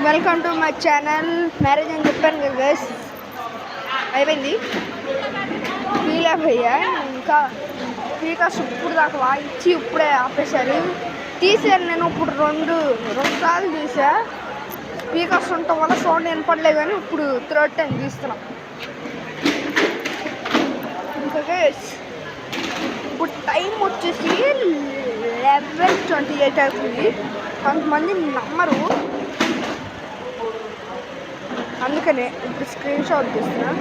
Welcome to my channel. Marriage అని చెప్పాను కదా గైస్, అయిపోయింది. ఫీల్ భయ్యా ఇంకా స్పీకర్స్ ఇప్పుడు దాకా వాయించి ఇప్పుడే ఆపేశారు. తీసాను నేను ఇప్పుడు రెండు సార్లు తీసా. స్పీకర్స్ ఉండటం వల్ల సౌండ్ వినపడలేదు, కానీ ఇప్పుడు థర్డ్ టైం తీస్తున్నాం. ఇంకా గైస్ ఇప్పుడు టైం వచ్చేసి 11:28 అవుతుంది. కొంతమంది నమ్మరు, అందుకనే ఇప్పుడు స్క్రీన్ షాట్ తీస్తున్నా.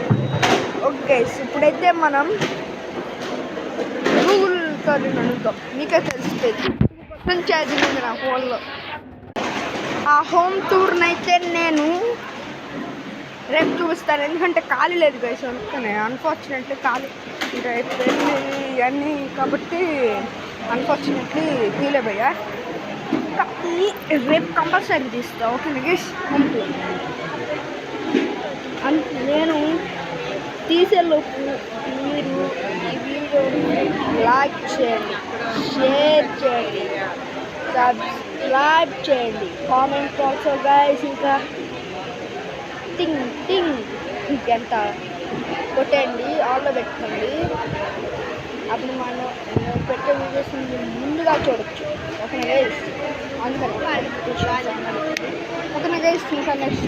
ఓకే, ఇప్పుడైతే మనం గూగుల్ కర్రీని అడుగుతాం. మీకే తెలిసిపోయింది, 2% ఛార్జింగ్ ఉంది నా ఫోన్లో. ఆ హోమ్ టూర్ని అయితే నేను రేపు చూపిస్తాను, ఎందుకంటే ఖాళీ లేదు గైస్. అందుకనే అన్ఫార్చునేట్లీ ఖాళీ రేపు ఇవన్నీ కాబట్టి అన్ఫార్చునేట్లీ తీయలేబోయా. కానీ రేపు కంపల్సరీ తీస్తా. ఓకే గైస్, హోమ్ టూర్ నేను తీసేలోపు మీరు ఈ వీడియోని లైక్ చేయండి, షేర్ చేయండి, సబ్స్క్రైబ్ చేయండి, కామెంట్ ఆల్సో గైస్. ఇంకా ఇంకెంత కొట్టండి, ఆల్లో పెట్టుకోండి. అప్పుడు మనం పెట్టే వీడియోస్ ముందుగా చూడొచ్చు. ఓకేనా గైస్? ఓకేనా గైస్? ఇంకా నెక్స్ట్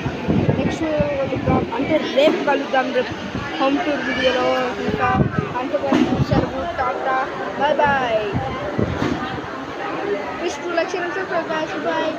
వీడియో అంటే రేపు కలుద్దాం. రేపు హోమ్ టూర్ వీడియోలో. ఇంకా అంతవరకు సెలవు, tata, bye bye. Please do like, share and subscribe guys. Bye.